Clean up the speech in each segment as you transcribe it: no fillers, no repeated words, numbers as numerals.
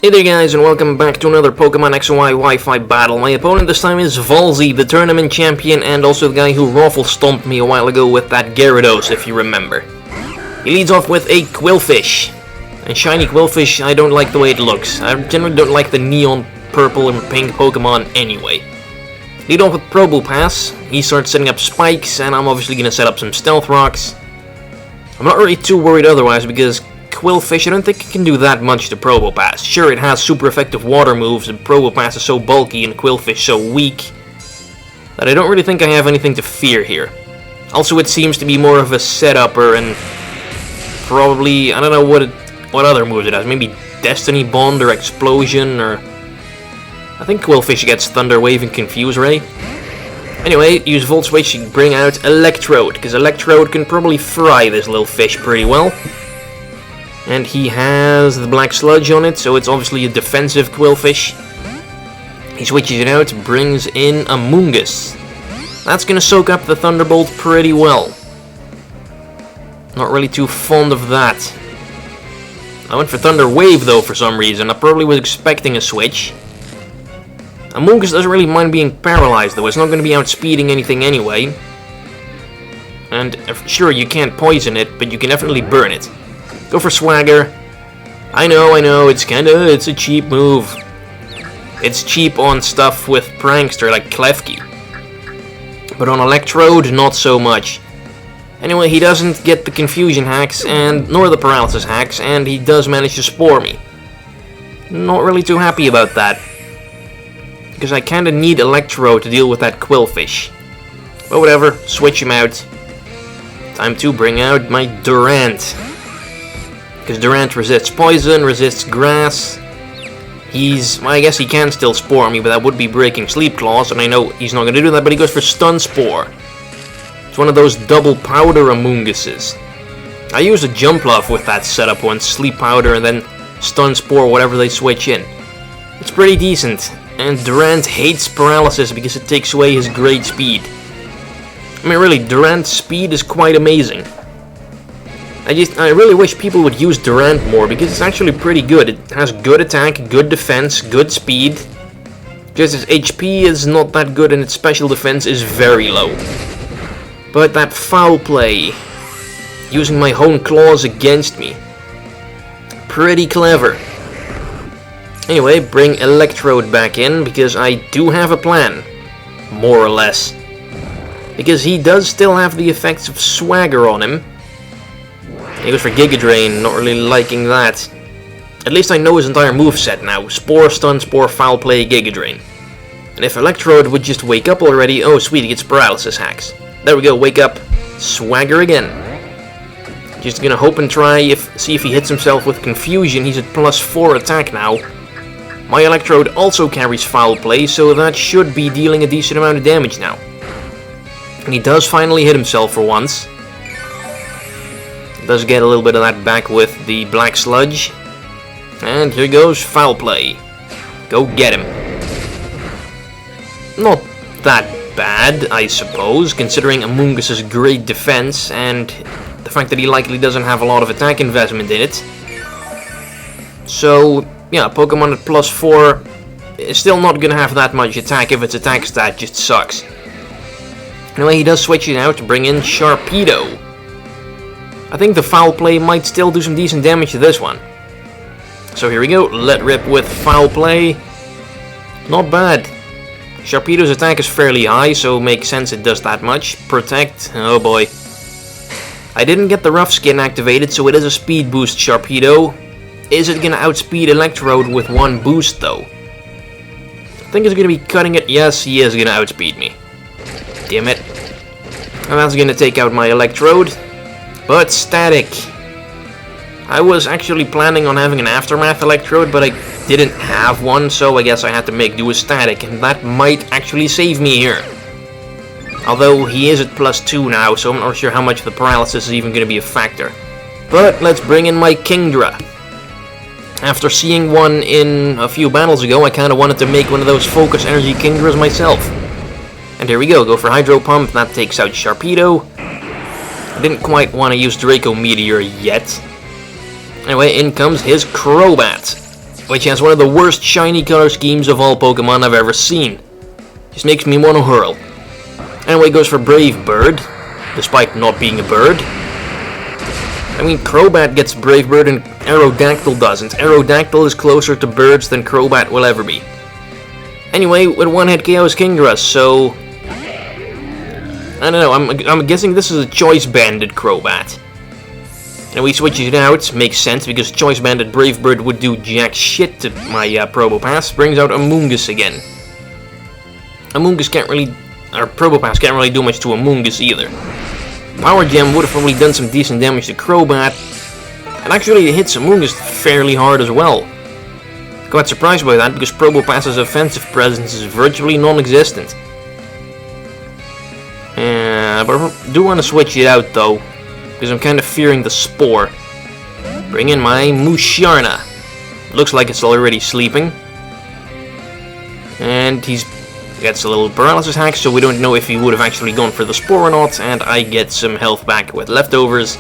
Hey there guys, and welcome back to another Pokemon X and Y Wi-Fi battle. My opponent this time is Valzy, the tournament champion, and also the guy who raffle stomped me a while ago with that Gyarados, if you remember. He leads off with a Qwilfish. And shiny Qwilfish, I don't like the way it looks. I generally don't like the neon purple and pink Pokemon anyway. Lead off with Probopass. He starts setting up spikes, and I'm obviously going to set up some Stealth Rocks. I'm not really too worried otherwise, because Qwilfish, I don't think it can do that much to Probopass. Sure, it has super effective water moves, and Probopass is so bulky and Qwilfish so weak that I don't really think I have anything to fear here. Also, it seems to be more of a setuper, and probably, I don't know what other moves it has. Maybe Destiny Bond or Explosion, or I think Qwilfish gets Thunder Wave and Confuse Ray. Anyway, use Volt Switch to bring out Electrode, because Electrode can probably fry this little fish pretty well. And he has the Black Sludge on it, so it's obviously a defensive Qwilfish. He switches it out, brings in a Mungus. That's gonna soak up the Thunderbolt pretty well. Not really too fond of that. I went for Thunder Wave though for some reason. I probably was expecting a switch. A Mungus doesn't really mind being paralyzed though. It's not gonna be outspeeding anything anyway. And sure, you can't poison it, but you can definitely burn it. Go for Swagger. I know, it's a cheap move. It's cheap on stuff with Prankster like Klefki. But on Electrode, not so much. Anyway, he doesn't get the Confusion hacks, nor the Paralysis hacks, and he does manage to Spore me. Not really too happy about that. Because I kinda need Electrode to deal with that Qwilfish. But whatever, switch him out. Time to bring out my Durant. Because Durant resists poison, resists grass. I guess he can still Spore me, but that would be breaking Sleep Claws, and I know he's not going to do that, but he goes for Stun Spore. It's one of those double powder Amoonguses. I used a Jumpluff with that setup once, Sleep Powder and then Stun Spore, whatever they switch in. It's pretty decent, and Durant hates Paralysis because it takes away his great speed. I mean really, Durant's speed is quite amazing. I really wish people would use Durant more, because it's actually pretty good. It has good attack, good defense, good speed. Just its HP is not that good and its special defense is very low. But that Foul Play, using my own claws against me, pretty clever. Anyway, bring Electrode back in, because I do have a plan, more or less. Because he does still have the effects of Swagger on him. He goes for Giga Drain, not really liking that. At least I know his entire moveset now. Spore, Stun, Spore, Foul Play, Giga Drain. And if Electrode would just wake up already, oh sweet, he gets Paralysis hacks. There we go, wake up, Swagger again. Just gonna hope and see if he hits himself with Confusion. He's at +4 attack now. My Electrode also carries Foul Play, so that should be dealing a decent amount of damage now. And he does finally hit himself for once. Does get a little bit of that back with the Black Sludge. And here goes Foul Play. Go get him. Not that bad, I suppose, considering Amoonguss' great defense and the fact that he likely doesn't have a lot of attack investment in it. So, yeah, Pokemon at +4 is still not gonna have that much attack if its attack stat just sucks. Anyway, he does switch it out to bring in Sharpedo. I think the Foul Play might still do some decent damage to this one. So here we go, let rip with Foul Play. Not bad. Sharpedo's attack is fairly high, so makes sense it does that much. Protect, oh boy. I didn't get the Rough Skin activated, so it is a speed boost Sharpedo. Is it gonna outspeed Electrode with one boost though? I think it's gonna be cutting it. Yes, he is gonna outspeed me. Damn it. And that's gonna take out my Electrode. But Static. I was actually planning on having an Aftermath Electrode, but I didn't have one, so I guess I had to make do with Static, and that might actually save me here. Although he is at +2 now, so I'm not sure how much the Paralysis is even going to be a factor. But let's bring in my Kingdra. After seeing one in a few battles ago, I kind of wanted to make one of those Focus Energy Kingdras myself. And here we go for Hydro Pump, that takes out Sharpedo. I didn't quite want to use Draco Meteor yet. Anyway, in comes his Crobat. which has one of the worst shiny color schemes of all Pokemon I've ever seen. Just makes me want to hurl. Anyway, goes for Brave Bird, despite not being a bird. I mean, Crobat gets Brave Bird and Aerodactyl doesn't. Aerodactyl is closer to birds than Crobat will ever be. Anyway, with one hit KO's Kingdra, so... I don't know, I'm guessing this is a Choice Banded Crobat. And we switch it out, makes sense, because Choice Banded Brave Bird would do jack shit to my Probopass. Brings out Amoonguss again. Amoonguss can't really... or Probopass can't really do much to Amoonguss either. Power Gem would have probably done some decent damage to Crobat. And actually it hits Amoonguss fairly hard as well. Quite surprised by that, because Probopass's offensive presence is virtually non-existent. But I do want to switch it out though, because I'm kind of fearing the Spore. Bring in my Musharna. Looks like it's already sleeping. And he gets a little paralysis hack, so we don't know if he would have actually gone for the Spore or not, and I get some health back with leftovers.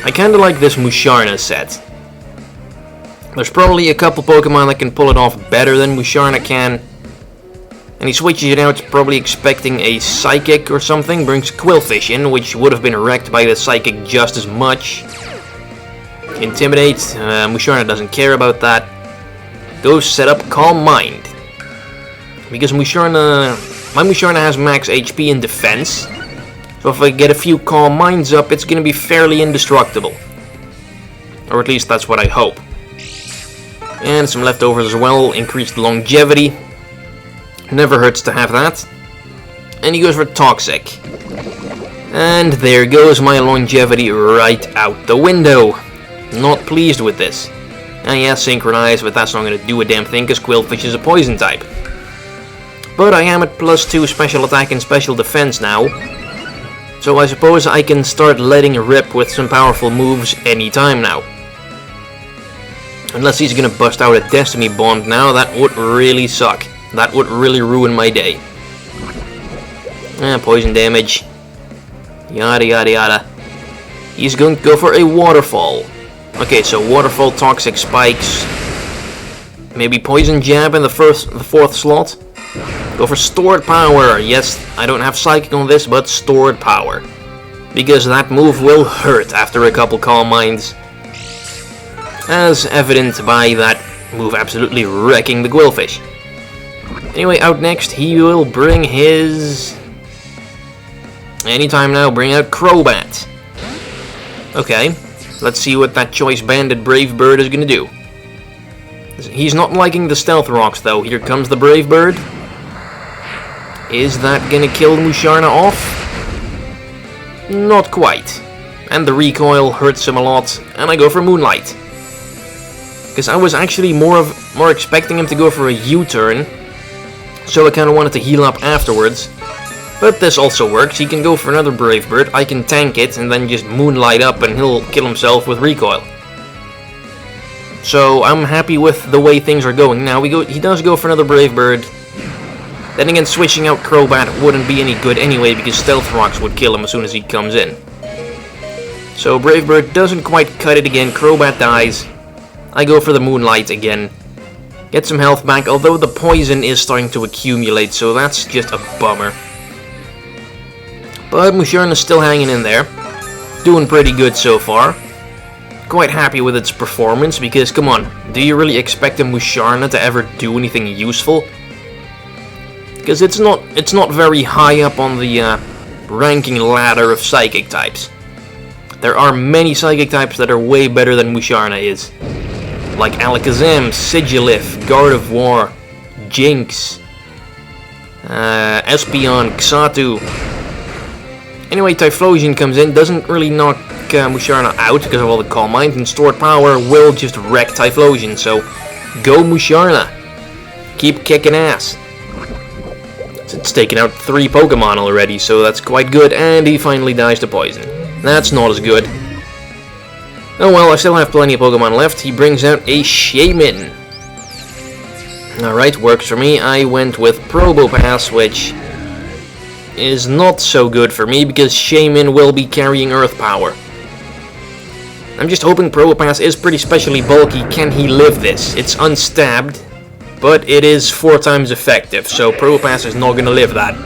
I kinda like this Musharna set. There's probably a couple Pokemon that can pull it off better than Musharna can. And he switches it out, probably expecting a Psychic or something. Brings Quillfish in, which would have been wrecked by the Psychic just as much. Intimidate, Musharna doesn't care about that. Goes set up Calm Mind. Because my Musharna has max HP in defense. So if I get a few Calm Minds up, it's gonna be fairly indestructible. Or at least that's what I hope. And some leftovers as well, increased longevity. Never hurts to have that. And he goes for Toxic. And there goes my longevity right out the window. Not pleased with this. And yeah, Synchronize, but that's not going to do a damn thing because Quillfish is a poison type. But I am at +2 special attack and special defense now. So I suppose I can start letting rip with some powerful moves anytime now. Unless he's going to bust out a Destiny Bond now, that would really suck. That would really ruin my day. Poison damage. Yada yada yada. He's going to go for a Waterfall. Okay, so Waterfall, Toxic Spikes. Maybe Poison Jab in the fourth slot. Go for Stored Power. Yes, I don't have Psychic on this, but Stored Power. Because that move will hurt after a couple Calm Minds. As evident by that move absolutely wrecking the Quillfish. Anyway, out next, he will bring his... Anytime now, bring out Crobat. Okay, let's see what that Choice Banded Brave Bird is gonna do. He's not liking the Stealth Rocks, though. Here comes the Brave Bird. Is that gonna kill Musharna off? Not quite. And the recoil hurts him a lot, and I go for Moonlight. Because I was actually more expecting him to go for a U-turn. So I kind of wanted to heal up afterwards. But this also works. He can go for another Brave Bird. I can tank it and then just Moonlight up and he'll kill himself with recoil. So I'm happy with the way things are going. Now he does go for another Brave Bird. Then again, switching out Crobat wouldn't be any good anyway because Stealth Rocks would kill him as soon as he comes in. So Brave Bird doesn't quite cut it again. Crobat dies. I go for the Moonlight again. Get some health back, although the poison is starting to accumulate, so that's just a bummer. But Musharna's still hanging in there. Doing pretty good so far. Quite happy with its performance, because come on, do you really expect a Musharna to ever do anything useful? Because it's not very high up on the ranking ladder of Psychic types. There are many Psychic types that are way better than Musharna is. Like Alakazam, Sigilif, Gardevoir, Jinx, Espeon, Xatu. Anyway, Typhlosion comes in, doesn't really knock Musharna out because of all the Calm Mind, and Stored Power will just wreck Typhlosion, so go Musharna. Keep kicking ass. It's taken out 3 Pokemon already, so that's quite good, and he finally dies to poison. That's not as good. Oh well, I still have plenty of Pokemon left. He brings out a Shaymin. Alright, works for me. I went with Probopass, which is not so good for me because Shaymin will be carrying Earth Power. I'm just hoping Probopass is pretty specially bulky. Can he live this? It's unstabbed, but it is 4 times effective, so Probopass is not gonna live that.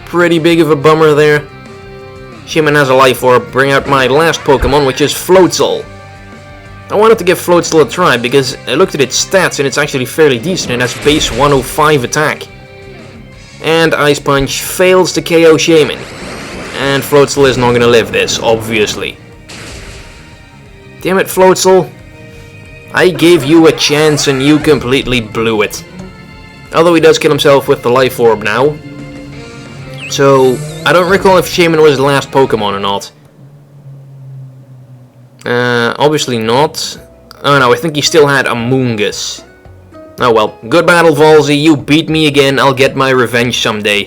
Pretty big of a bummer there. Shaman has a life orb. Bring out my last Pokemon, which is Floatzel. I wanted to give Floatzel a try because I looked at its stats and it's actually fairly decent. It has base 105 attack. And Ice Punch fails to KO Shaman. And Floatzel is not gonna live this, obviously. Damn it, Floatzel. I gave you a chance and you completely blew it. Although he does kill himself with the life orb now. So, I don't recall if Shaman was the last Pokemon or not. Obviously not. Oh no, I think he still had Amoonguss. Oh well, good battle, Valzy. You beat me again. I'll get my revenge someday.